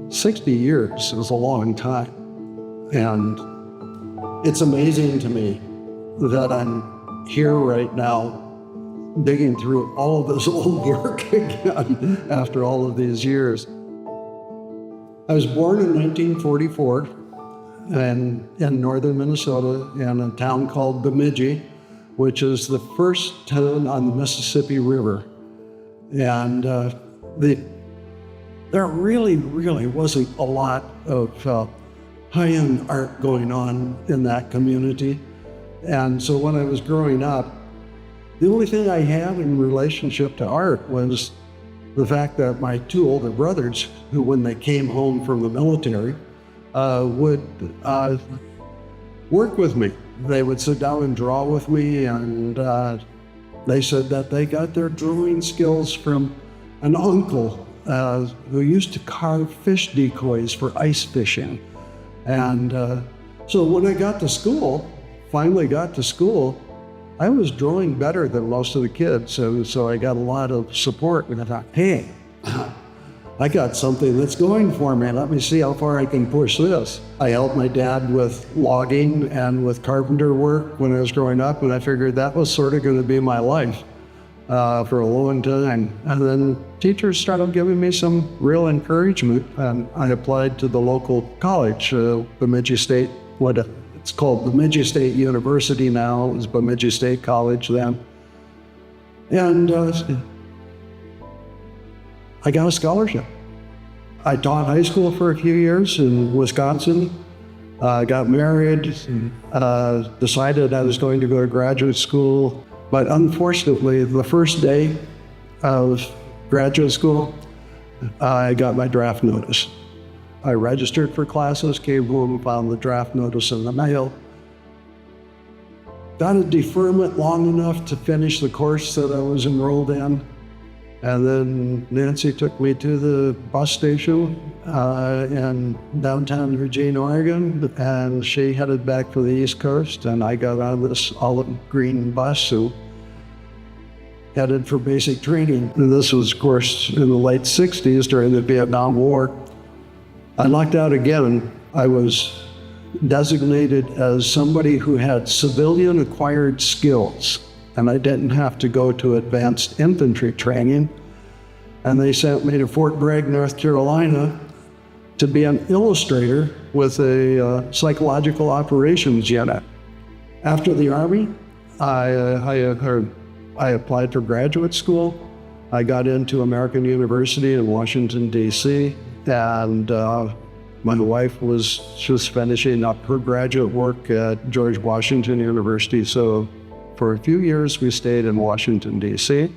60 years is a long time. And it's amazing to me that I'm here right now digging through all of this old work again after all of these years. I was born in 1944 in northern Minnesota in a town called Bemidji, which is the first town on the Mississippi River. And there really wasn't a lot of high-end art going on in that community. And so when I was growing up, the only thing I had in relationship to art was the fact that my two older brothers, who when they came home from the military, would work with me. They would sit down and draw with me, and they said that they got their drawing skills from an uncle who used to carve fish decoys for ice fishing. And so when I finally got to school, I was drawing better than most of the kids, so I got a lot of support, and I thought, hey, I got something that's going for me. Let me see how far I can push this. I helped my dad with logging and with carpenter work when I was growing up, and I figured that was sort of going to be my life for a long time. And then teachers started giving me some real encouragement, and I applied to the local college, Bemidji State, it's called Bemidji State University now. It was Bemidji State College then. And I got a scholarship. I taught high school for a few years in Wisconsin, got married, decided I was going to go to graduate school. But unfortunately, the first day of graduate school, I got my draft notice. I registered for classes, came home, found the draft notice in the mail. Got a deferment long enough to finish the course that I was enrolled in. And then Nancy took me to the bus station in downtown Eugene, Oregon, and she headed back for the East Coast, and I got on this olive green bus who headed for basic training. And this was, of course, in the late 60s during the Vietnam War. I lucked out again. I was designated as somebody who had civilian acquired skills, and I didn't have to go to advanced infantry training. And they sent me to Fort Bragg, North Carolina to be an illustrator with a psychological operations unit. After the Army, I applied for graduate school. I got into American University in Washington, D.C., and my wife was just finishing up her graduate work at George Washington University. So for a few years, we stayed in Washington, D.C.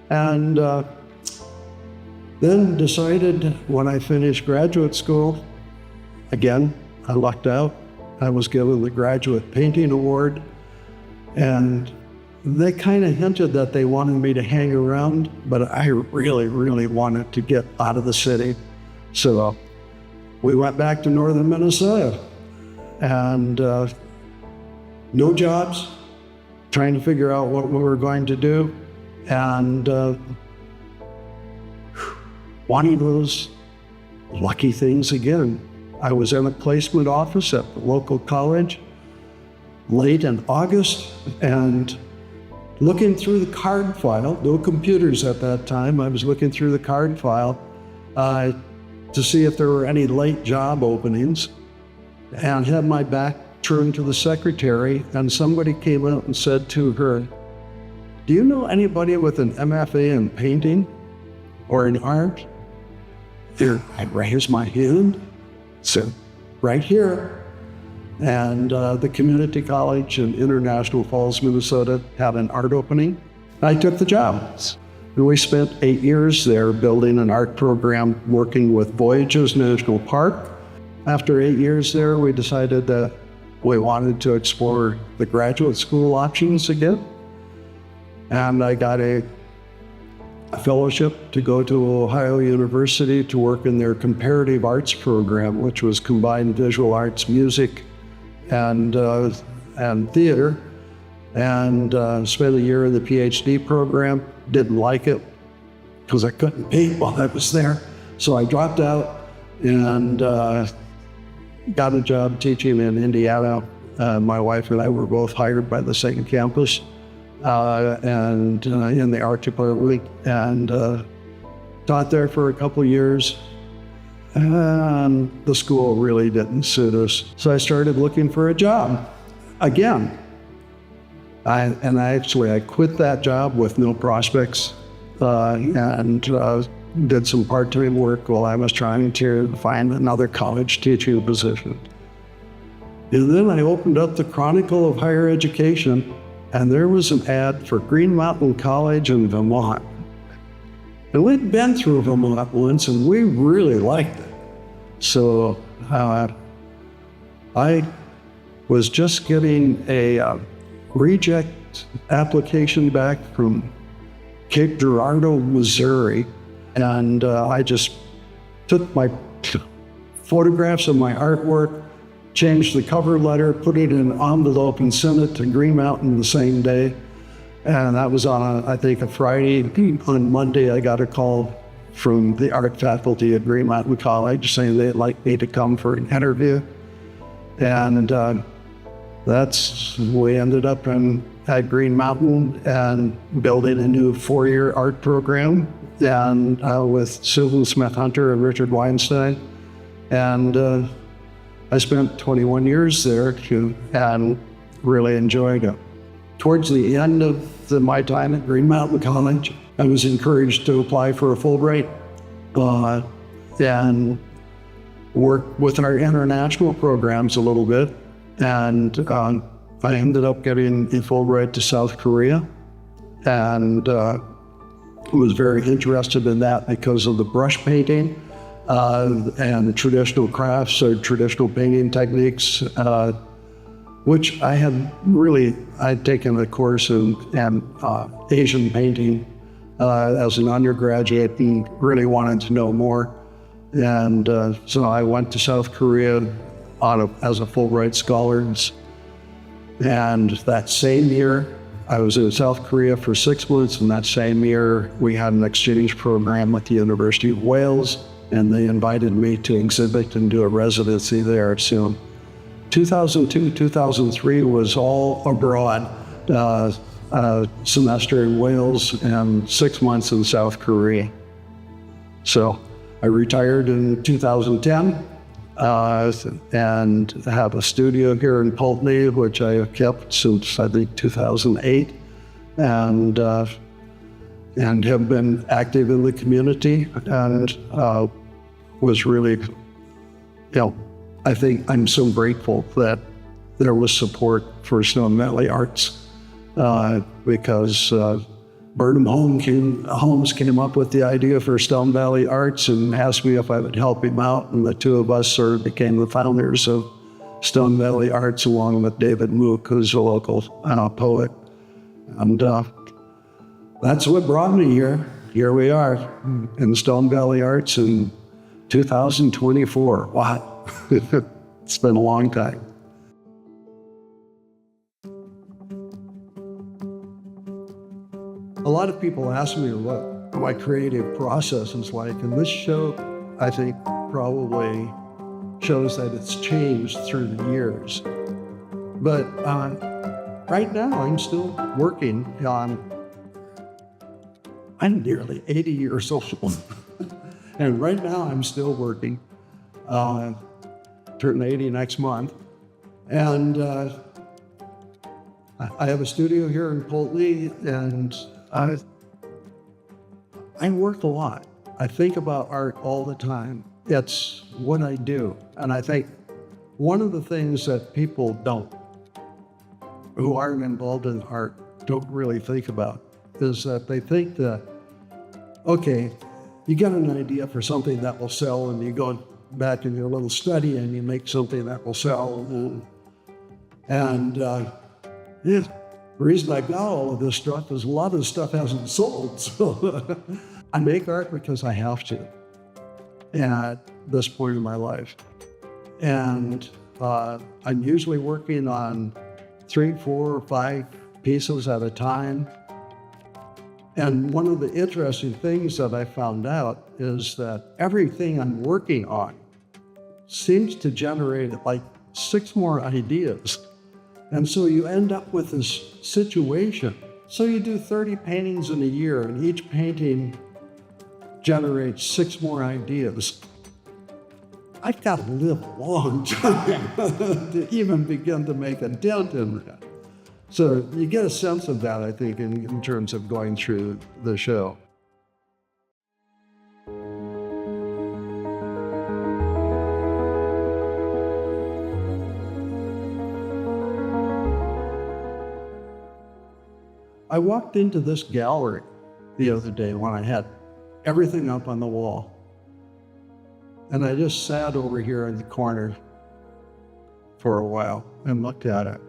And then decided when I finished graduate school, again, I lucked out. I was given the Graduate Painting Award, and they kind of hinted that they wanted me to hang around, but I really wanted to get out of the city. So we went back to northern Minnesota, and no jobs, trying to figure out what we were going to do, and one of those lucky things again. I was in a placement office at the local college late in August, and looking through the card file, no computers at that time, I was looking through the card file to see if there were any late job openings, and had my back turned to the secretary, and somebody came out and said to her, "Do you know anybody with an MFA in painting or in art?" I raised my hand, said, "Right here." And the community college in International Falls, Minnesota had an art opening. I took the job. And we spent 8 years there building an art program, working with Voyages National Park. After 8 years there, we decided that we wanted to explore the graduate school options again. And I got a fellowship to go to Ohio University to work in their comparative arts program, which was combined visual arts, music, and theater. And spent a year in the PhD program. Didn't like it because I couldn't paint while I was there. So I dropped out, and got a job teaching in Indiana. My wife and I were both hired by the same campus, and in the art department, and taught there for a couple of years. And the school really didn't suit us. So I started looking for a job again. I quit that job with no prospects, and did some part-time work while I was trying to find another college teaching position. And then I opened up the Chronicle of Higher Education, and there was an ad for Green Mountain College in Vermont. And we'd been through Vermont once, and we really liked it. So I was just getting a reject application back from Cape Girardeau, Missouri, and I just took my photographs of my artwork, changed the cover letter, put it in an envelope, and sent it to Green Mountain the same day. And that was on, I think, a Friday. On Monday, I got a call from the art faculty at Green Mountain College saying they'd like me to come for an interview. And we ended up at Green Mountain and building a new 4-year art program, and with Susan Smith-Hunter and Richard Weis. And I spent 21 years there and really enjoyed it. Towards the end of my time at Green Mountain College, I was encouraged to apply for a Fulbright and work with our international programs a little bit. And I ended up getting a Fulbright to South Korea, and was very interested in that because of the brush painting and the traditional crafts or traditional painting techniques, which I'd taken a course in Asian painting as an undergraduate and really wanted to know more. And so I went to South Korea as a Fulbright scholar. And that same year, I was in South Korea for 6 months, and that same year we had an exchange program with the University of Wales, and they invited me to exhibit and do a residency there. So 2002, 2003 was all abroad, a semester in Wales and 6 months in South Korea. So I retired in 2010 and have a studio here in Pulteney, which I have kept since I think 2008, and have been active in the community, and was really, I think I'm so grateful that there was support for Stone Valley Arts, because Burnham Holmes came up with the idea for Stone Valley Arts and asked me if I would help him out, and the two of us sort of became the founders of Stone Valley Arts, along with David Mook, who's a local poet. And that's what brought me here. Here we are in Stone Valley Arts in 2024. Wow, it's been a long time. A lot of people ask me what my creative process is like, and this show, I think, probably shows that it's changed through the years. But right now, I'm still working on, I'm nearly 80 years old, and right now I'm still working, turning 80 next month, and I have a studio here in Pulteney, and I work a lot. I think about art all the time. It's what I do. And I think one of the things that people who aren't involved in art, don't really think about is that they think that, okay, you get an idea for something that will sell, and you go back in your little study and you make something that will sell. And the reason I got all of this stuff is a lot of the stuff hasn't sold. So I make art because I have to at this point in my life. And I'm usually working on 3, 4, or 5 pieces at a time. And one of the interesting things that I found out is that everything I'm working on seems to generate like 6 more ideas. And so you end up with this situation. So you do 30 paintings in a year, and each painting generates 6 more ideas. I've got to live a long time to even begin to make a dent in that. So you get a sense of that, I think, in terms of going through the show. I walked into this gallery the other day when I had everything up on the wall. And I just sat over here in the corner for a while and looked at it.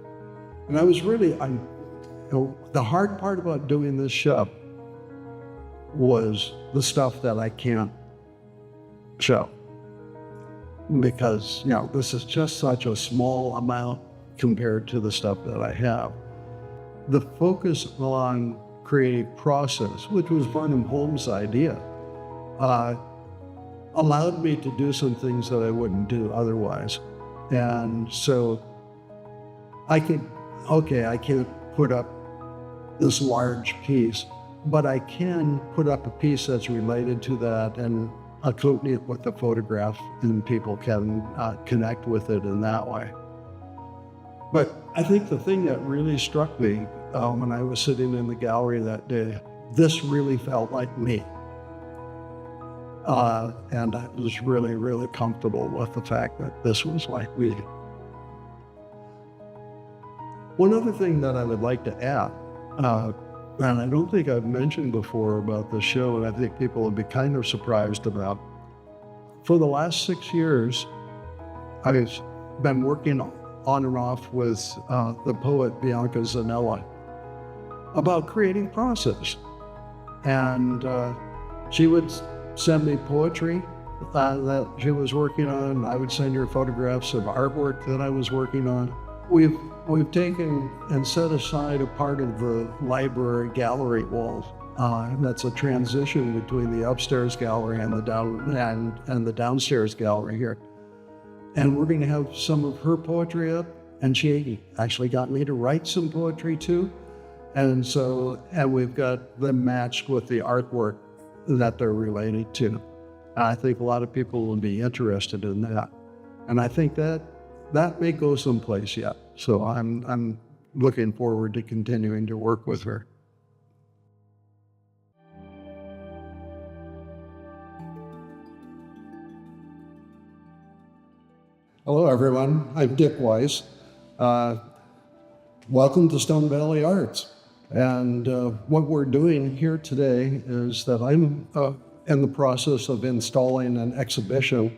And I was really, the hard part about doing this show was the stuff that I can't show. Because, this is just such a small amount compared to the stuff that I have. The focus on creative process, which was Vernon Holmes' idea, allowed me to do some things that I wouldn't do otherwise. And so I can't put up this large piece, but I can put up a piece that's related to that and accompany it with a photograph, and people can connect with it in that way. But I think the thing that really struck me when I was sitting in the gallery that day, this really felt like me. And I was really, really comfortable with the fact that this was like me. One other thing that I would like to add, and I don't think I've mentioned before about the show, and I think people would be kind of surprised about, for the last 6 years, I've been working on and off with the poet Bianca Zanella about creating process. And she would send me poetry that she was working on. I would send her photographs of artwork that I was working on. We've taken and set aside a part of the library gallery wall. That's a transition between the upstairs gallery and the downstairs gallery here. And we're going to have some of her poetry up, and she actually got me to write some poetry too. And we've got them matched with the artwork that they're related to. I think a lot of people will be interested in that. And I think that may go someplace yet. So I'm looking forward to continuing to work with her. Hello, everyone. I'm Dick Weis. Welcome to Stone Valley Arts. And what we're doing here today is that I'm in the process of installing an exhibition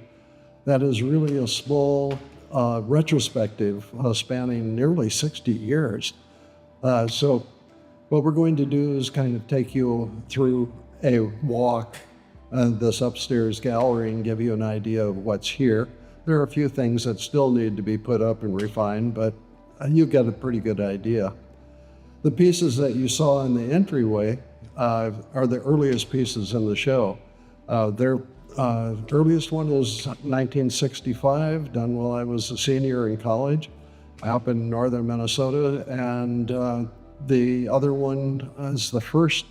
that is really a small retrospective spanning nearly 60 years. So what we're going to do is kind of take you through a walk in this upstairs gallery and give you an idea of what's here. There are a few things that still need to be put up and refined, but you get a pretty good idea. The pieces that you saw in the entryway are the earliest pieces in the show. Their earliest one was 1965, done while I was a senior in college up in northern Minnesota. And the other one is the first,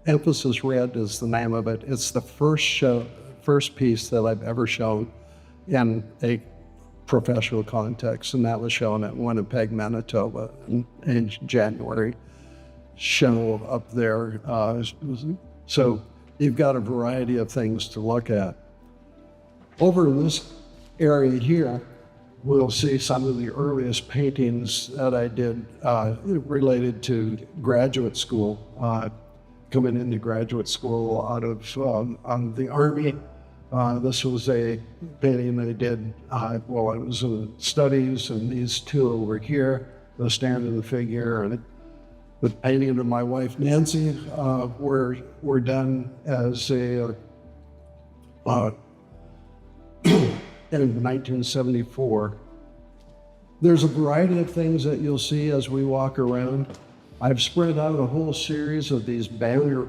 Emphasis Red is the name of it. It's the first piece that I've ever shown in a professional context, and that was shown at Winnipeg, Manitoba in January. Show up there. So you've got a variety of things to look at. Over in this area here, we'll see some of the earliest paintings that I did related to graduate school, coming into graduate school out of the Army. This was a painting I did while I was in studies, and these two over here, the stand and the figure, and the painting of my wife Nancy were done as a in 1974. There's a variety of things that you'll see as we walk around. I've spread out a whole series of these banner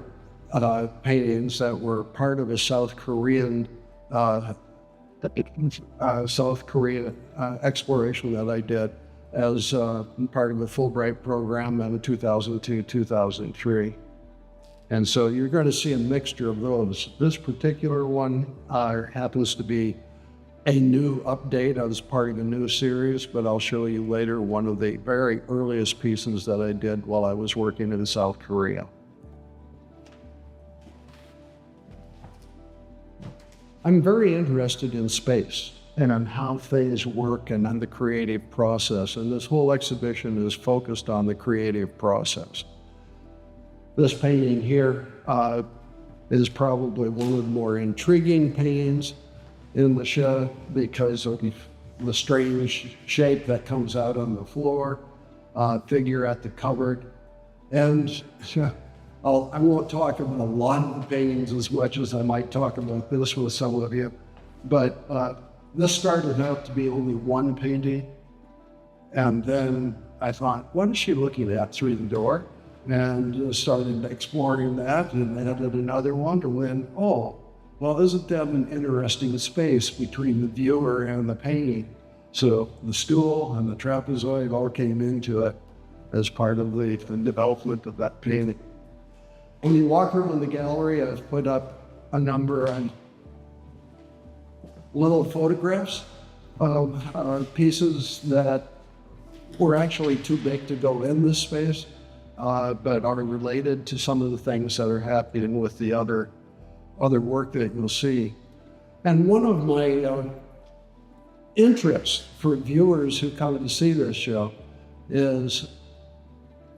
paintings that were part of a South Korean South Korea exploration that I did as part of the Fulbright program in 2002, 2003. And so you're going to see a mixture of those. This particular one happens to be a new update as part of a new series, but I'll show you later one of the very earliest pieces that I did while I was working in South Korea. I'm very interested in space and on how things work and on the creative process, and this whole exhibition is focused on the creative process. This painting here is probably one of the more intriguing paintings in the show because of the strange shape that comes out on the floor, figure at the cupboard. And I won't talk about a lot of the paintings as much as I might talk about this with some of you, but this started out to be only one painting. And then I thought, what is she looking at through the door? And started exploring that and added another one to win. Oh, well, isn't that an interesting space between the viewer and the painting? So the stool and the trapezoid all came into it as part of the development of that painting. When you walk around the gallery, I've put up a number of little photographs of pieces that were actually too big to go in this space, but are related to some of the things that are happening with the other work that you'll see. And one of my interests for viewers who come to see this show is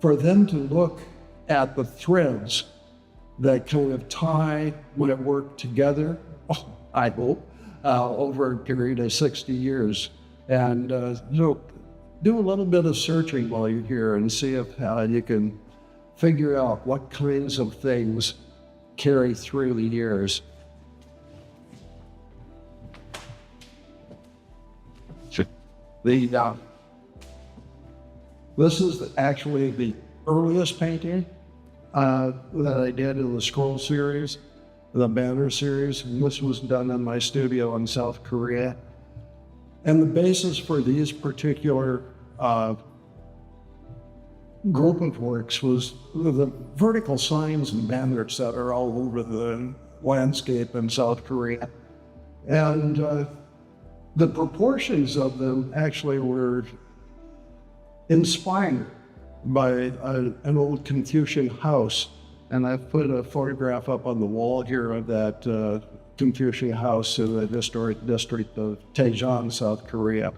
for them to look at the threads that kind of tie my work together, I hope, over a period of 60 years. And so do a little bit of searching while you're here and see if you can figure out what kinds of things carry through the years. This is actually the earliest painting that I did in the scroll series, the banner series. And this was done in my studio in South Korea. And the basis for these particular group of works was the vertical signs and banners that are all over the landscape in South Korea. And the proportions of them actually were inspired by an old Confucian house. And I've put a photograph up on the wall here of that Confucian house in the historic district of Daejeon, South Korea.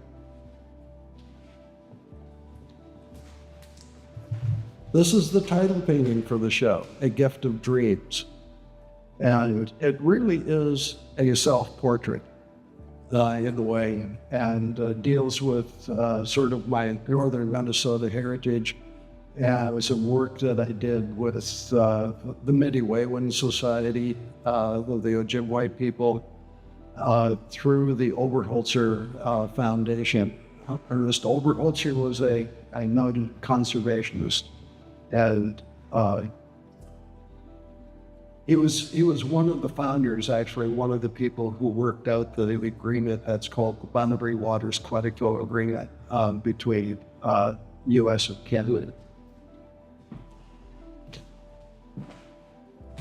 This is the title painting for the show, A Gift of Dreams. And it really is a self-portrait in a way, and deals with sort of my northern Minnesota heritage. And it was a work that I did with the Midwaywan Society of the Ojibwe people through the Oberholzer Foundation. Ernest Oberholzer was a noted conservationist, and he was one of the founders, actually, one of the people who worked out the agreement that's called the Boundary Waters Quetico Agreement between U.S. and Canada.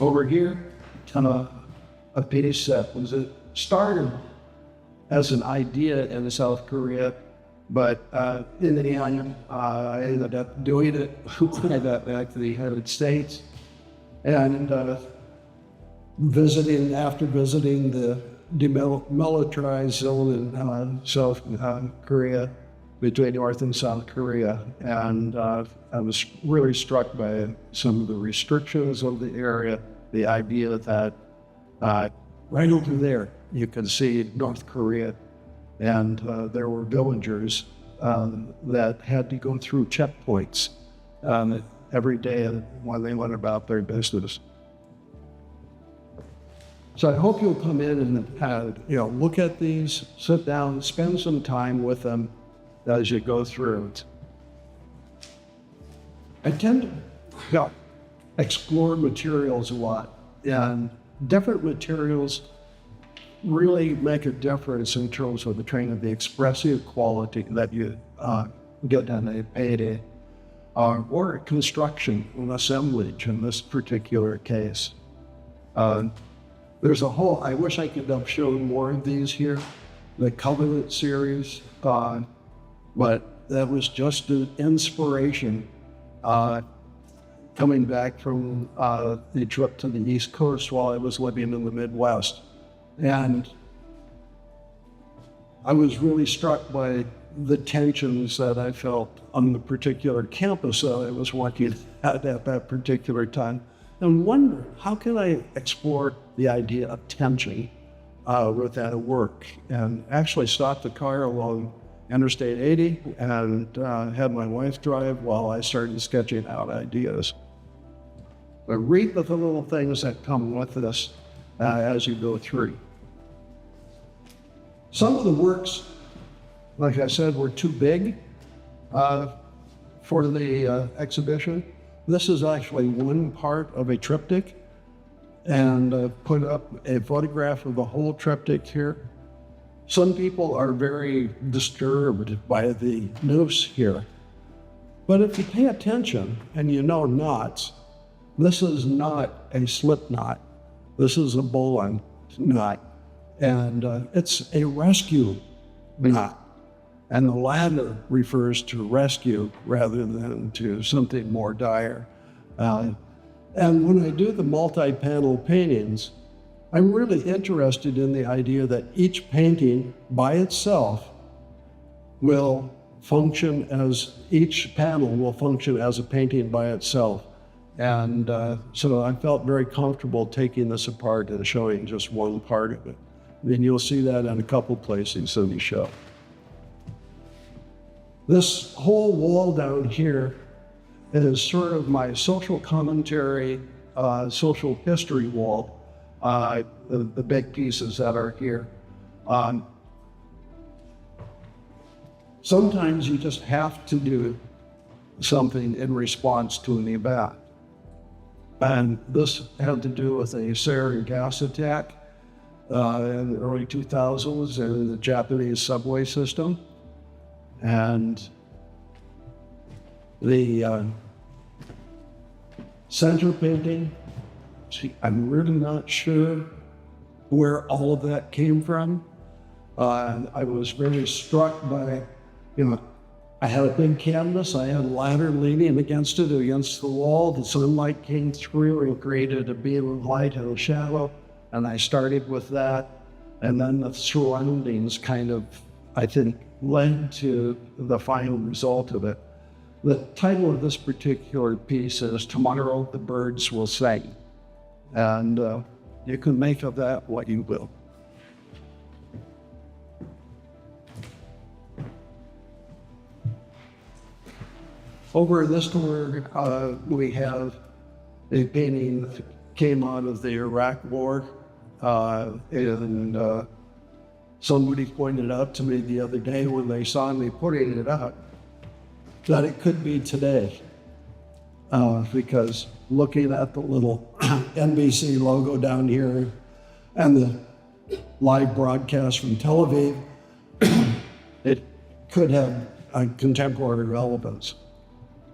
Over here, a piece that was started as an idea in South Korea, but in the end, I ended up doing it when I got back to the United States, and after visiting the demilitarized zone in South Korea, between North and South Korea, and I was really struck by some of the restrictions of the area, the idea that right over there you can see North Korea, and there were villagers that had to go through checkpoints every day when they went about their business. So I hope you'll come in and look at these, sit down, spend some time with them as you go through it. I tend to explore materials a lot, and different materials really make a difference in terms of the kind of the expressive quality that you get in a painting, or construction and assemblage in this particular case. There's a whole, I wish I could have shown more of these here, the Covenant series, but that was just an inspiration coming back from the trip to the East Coast while I was living in the Midwest. And I was really struck by the tensions that I felt on the particular campus that I was working at that particular time, and wondered, how can I explore the idea of tension with that work? And actually stopped the car along Interstate 80 and had my wife drive while I started sketching out ideas. But read the little things that come with this as you go through. Some of the works, like I said, were too big for the exhibition. This is actually one part of a triptych, and put up a photograph of the whole triptych here. Some people are very disturbed by the noose here, but if you pay attention and you know knots, this is not a slip knot. This is a bowline knot, and it's a rescue knot. And the latter refers to rescue rather than to something more dire. And when I do the multi-panel paintings, I'm really interested in the idea that each painting by itself will function as, each panel will function as a painting by itself. And so I felt very comfortable taking this apart and showing just one part of it. And you'll see that in a couple places in the show. This whole wall down here is sort of my social commentary, social history wall, the big pieces that are here. Sometimes you just have to do something in response to an event. And this had to do with a sarin gas attack in the early 2000s in the Japanese subway system. And the center painting, see, I'm really not sure where all of that came from. I was very struck by, I had a big canvas, I had a ladder leaning against the wall. The sunlight came through and created a beam of light and a shadow, and I started with that. And then the surroundings kind of, I think, led to the final result of it. The title of this particular piece is "Tomorrow the Birds Will Sing," and you can make of that what you will. Over this corner, we have a painting that came out of the Iraq War, and somebody pointed out to me the other day when they saw me putting it up that it could be today, because looking at the little NBC logo down here and the live broadcast from Tel Aviv, it could have a contemporary relevance.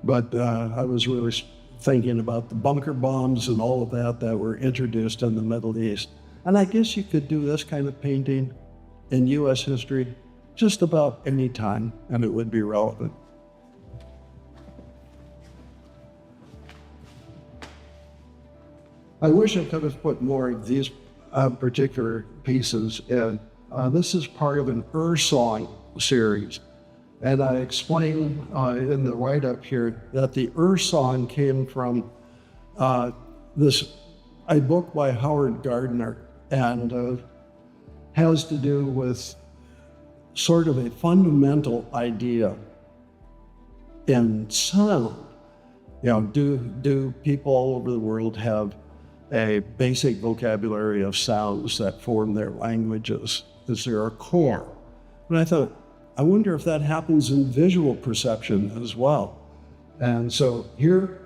But I was really thinking about the bunker bombs and all of that were introduced in the Middle East. And I guess you could do this kind of painting in U.S. history just about any time, and it would be relevant. I wish I could have put more of these particular pieces in. This is part of an Song series. And I explain in the write-up here that the Song came from a book by Howard Gardner, and has to do with sort of a fundamental idea in sound. Do people all over the world have a basic vocabulary of sounds that form their languages? Is there a core? And I thought, I wonder if that happens in visual perception as well. And so here,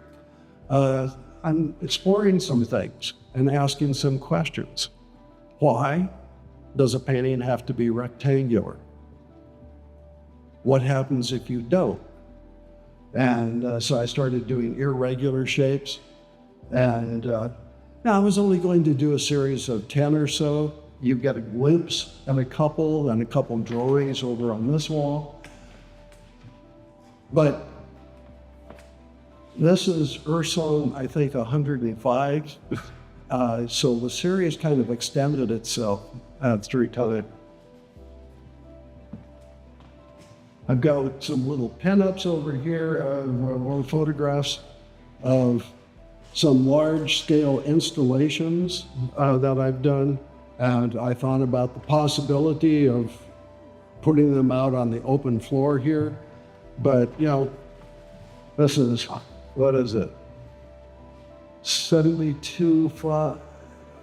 I'm exploring some things and asking some questions. Why? does a painting have to be rectangular? What happens if you don't? And so I started doing irregular shapes. And now I was only going to do a series of 10 or so. You get a glimpse of a couple and a couple drawings over on this wall. But this is Urson, I think, 105. So the series kind of extended itself through time. I've got some little pinups over here, or photographs of some large-scale installations that I've done. And I thought about the possibility of putting them out on the open floor here. But, you know, this is, what is it? 72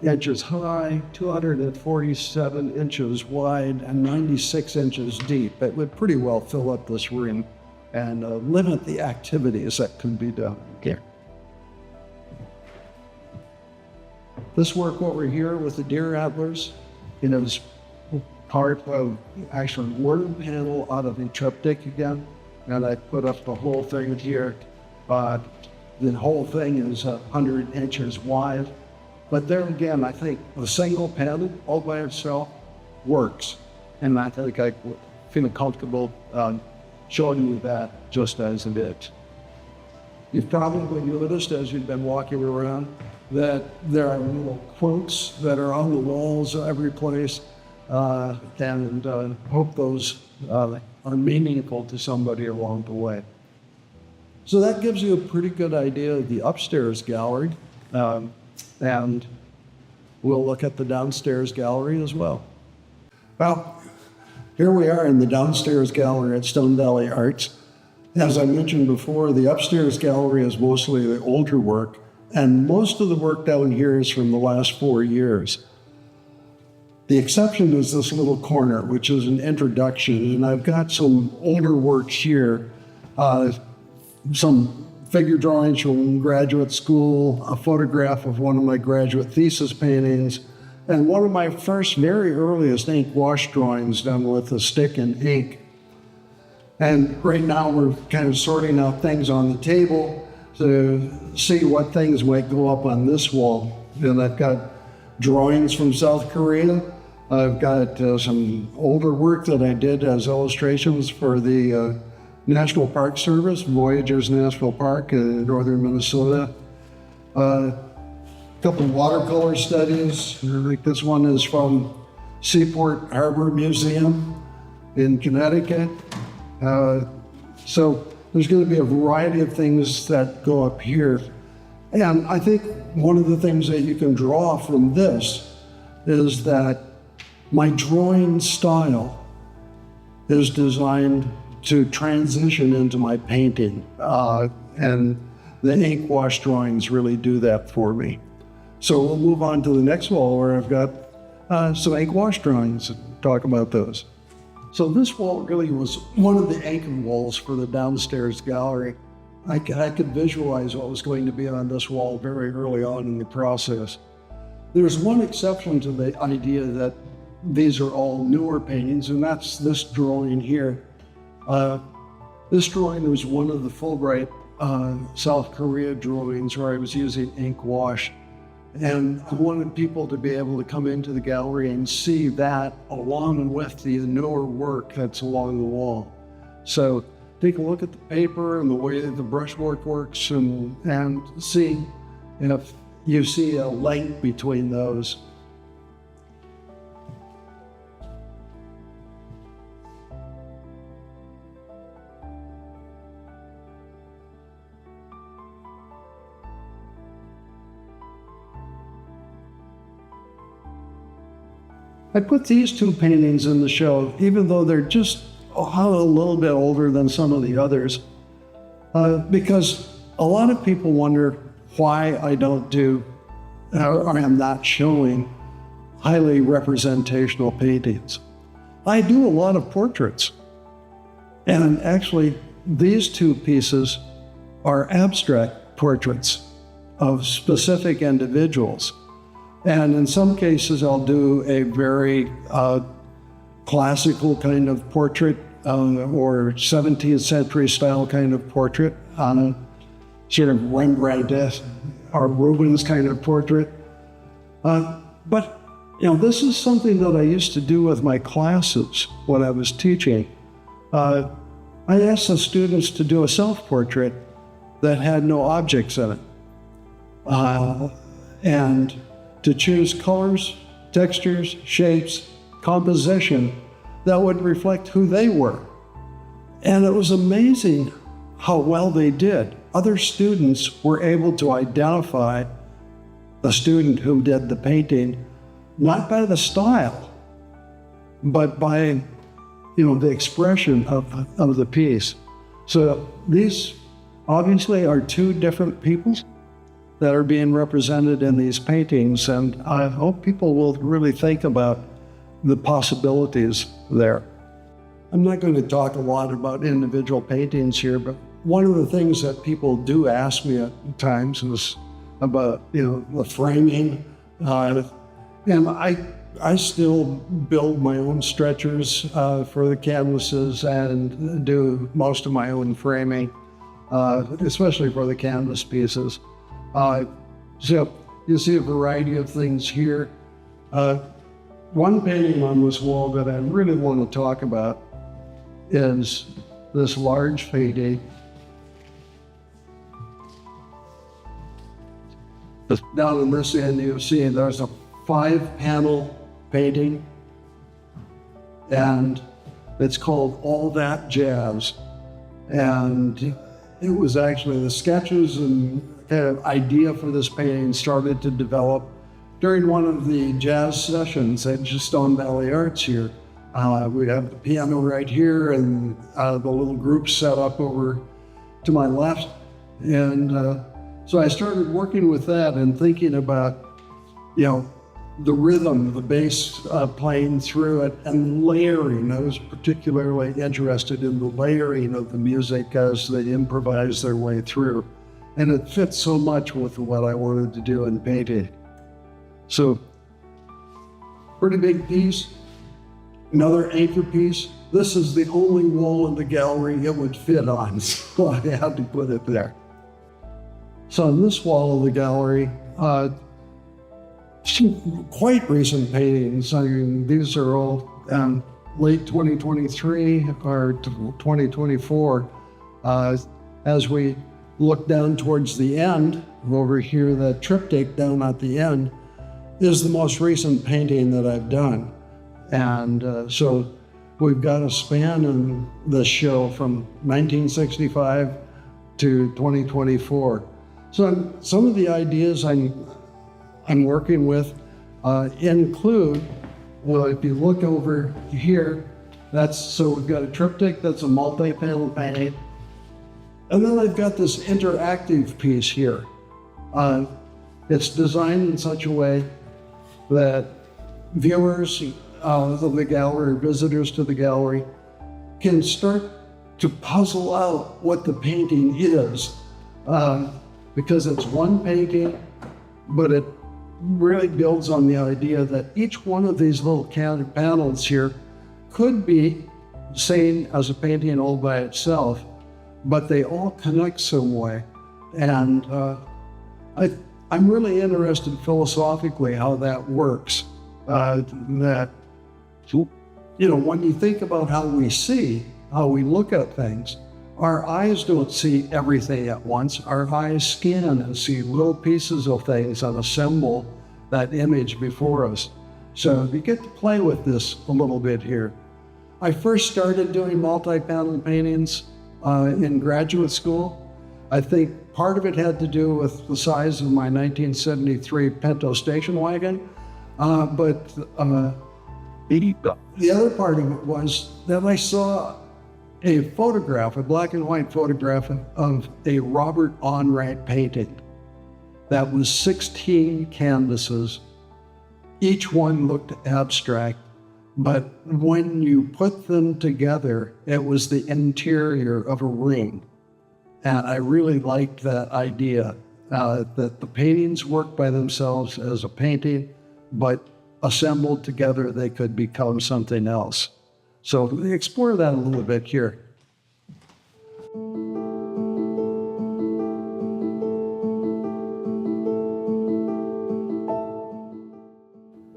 inches high, 247 inches wide, and 96 inches deep. It would pretty well fill up this room and limit the activities that can be done here. This work over here with the deer antlers, is part of actually one panel out of the triptych again. And I put up the whole thing here. The whole thing is 100 inches wide. But there again, I think a single panel all by itself works. And I think I feel comfortable showing you that just as it is. You've probably noticed as you've been walking around that there are little quotes that are on the walls every place, and hope those are meaningful to somebody along the way. So that gives you a pretty good idea of the upstairs gallery, and we'll look at the downstairs gallery as well. Well, here we are in the downstairs gallery at Stone Valley Arts. As I mentioned before, the upstairs gallery is mostly the older work, and most of the work down here is from the last 4 years. The exception is this little corner, which is an introduction, and I've got some older work here, some figure drawings from graduate school, a photograph of one of my graduate thesis paintings, and one of my first, very earliest ink wash drawings done with a stick and ink. And right now we're kind of sorting out things on the table to see what things might go up on this wall. And I've got drawings from South Korea. I've got some older work that I did as illustrations for the National Park Service, Voyageurs National Park in northern Minnesota. A couple of watercolor studies. Like this one is from Seaport Harbor Museum in Connecticut. So there's going to be a variety of things that go up here. And I think one of the things that you can draw from this is that my drawing style is designed to transition into my painting. And the ink wash drawings really do that for me. So we'll move on to the next wall where I've got some ink wash drawings and talk about those. So this wall really was one of the anchor walls for the downstairs gallery. I could visualize what was going to be on this wall very early on in the process. There's one exception to the idea that these are all newer paintings, and that's this drawing here. This drawing was one of the Fulbright South Korea drawings where I was using ink wash. And I wanted people to be able to come into the gallery and see that along with the newer work that's along the wall. So take a look at the paper and the way that the brushwork works and see if you see a link between those. I put these two paintings in the show, even though they're just a little bit older than some of the others, because a lot of people wonder why I don't do, or I'm not showing highly representational paintings. I do a lot of portraits. And actually, these two pieces are abstract portraits of specific individuals. And in some cases, I'll do a very classical kind of portrait or 17th century style kind of portrait, sort of Rembrandt or Rubens kind of portrait. But this is something that I used to do with my classes when I was teaching. I asked the students to do a self-portrait that had no objects in it, and to choose colors, textures, shapes, composition that would reflect who they were. And it was amazing how well they did. Other students were able to identify the student who did the painting, not by the style, but by the expression of the piece. So these obviously are two different people that are being represented in these paintings, and I hope people will really think about the possibilities there. I'm not going to talk a lot about individual paintings here, but one of the things that people do ask me at times is about the framing, and I still build my own stretchers for the canvases and do most of my own framing, especially for the canvas pieces. So you see a variety of things here. One painting on this wall that I really want to talk about is this large painting. Down on this end, you see there's a 5-panel painting, and it's called All That Jazz. And it was actually the sketches and kind of idea for this painting started to develop during one of the jazz sessions at Stone Valley Arts here. We have the piano right here and the little group set up over to my left. And so I started working with that and thinking about, the rhythm, the bass playing through it, and layering. I was particularly interested in the layering of the music as they improvise their way through. And it fits so much with what I wanted to do in painting. So, pretty big piece. Another anchor piece. This is the only wall in the gallery it would fit on, so I had to put it there. So on this wall of the gallery, some quite recent paintings. I mean, these are all late 2023 or 2024. As we look down towards the end, over here, the triptych down at the end is the most recent painting that I've done. And so we've got a span in this show from 1965 to 2024. So some of the ideas I'm working with include, well, if you look over here, so we've got a triptych that's a multi-panel painting. And then I've got this interactive piece here. It's designed in such a way that viewers of the gallery, visitors to the gallery, can start to puzzle out what the painting is. Because it's one painting, but it really builds on the idea that each one of these little panels here could be seen as a painting all by itself, but they all connect some way. And I'm really interested philosophically how that works. When you think about how we see, how we look at things, our eyes don't see everything at once. Our eyes scan and see little pieces of things and assemble that image before us. So you get to play with this a little bit here. I first started doing multi-panel paintings in graduate school. I think part of it had to do with the size of my 1973 Pinto station wagon, but the other part of it was that I saw a photograph, a black and white photograph of a Robert Onrait painting that was 16 canvases. Each one looked abstract, but when you put them together, it was the interior of a room. And I really liked that idea, that the paintings work by themselves as a painting, but assembled together, they could become something else. So explore that a little bit here.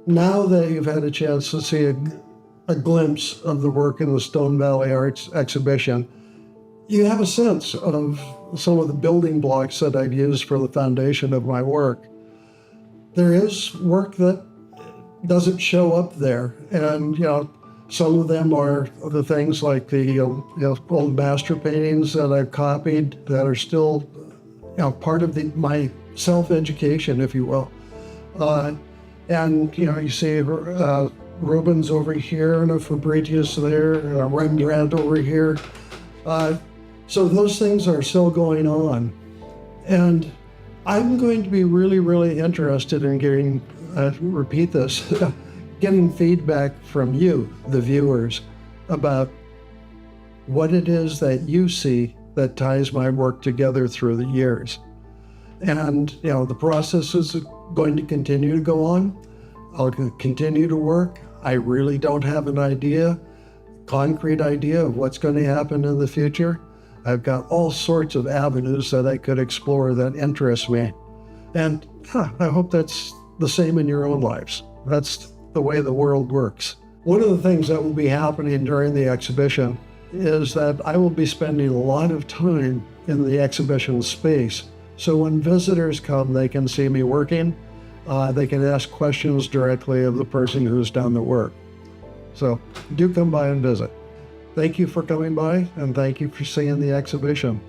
Now that you've had a chance to see a glimpse of the work in the Stone Valley Arts exhibition, you have a sense of some of the building blocks that I've used for the foundation of my work. There is work that doesn't show up there, and some of them are the things like the old master paintings that I've copied that are still part of my self-education, if you will. And you see Rubens over here and a Fabritius there and a Rembrandt over here. So those things are still going on. And I'm going to be really, really interested in getting, repeat this, getting feedback from you, the viewers, about what it is that you see that ties my work together through the years. And, the process is going to continue to go on. I'll continue to work. I really don't have an concrete idea of what's going to happen in the future. I've got all sorts of avenues that I could explore that interest me. And I hope that's the same in your own lives. That's the way the world works. One of the things that will be happening during the exhibition is that I will be spending a lot of time in the exhibition space. So when visitors come, they can see me working. They can ask questions directly of the person who's done the work. So do come by and visit. Thank you for coming by, and thank you for seeing the exhibition.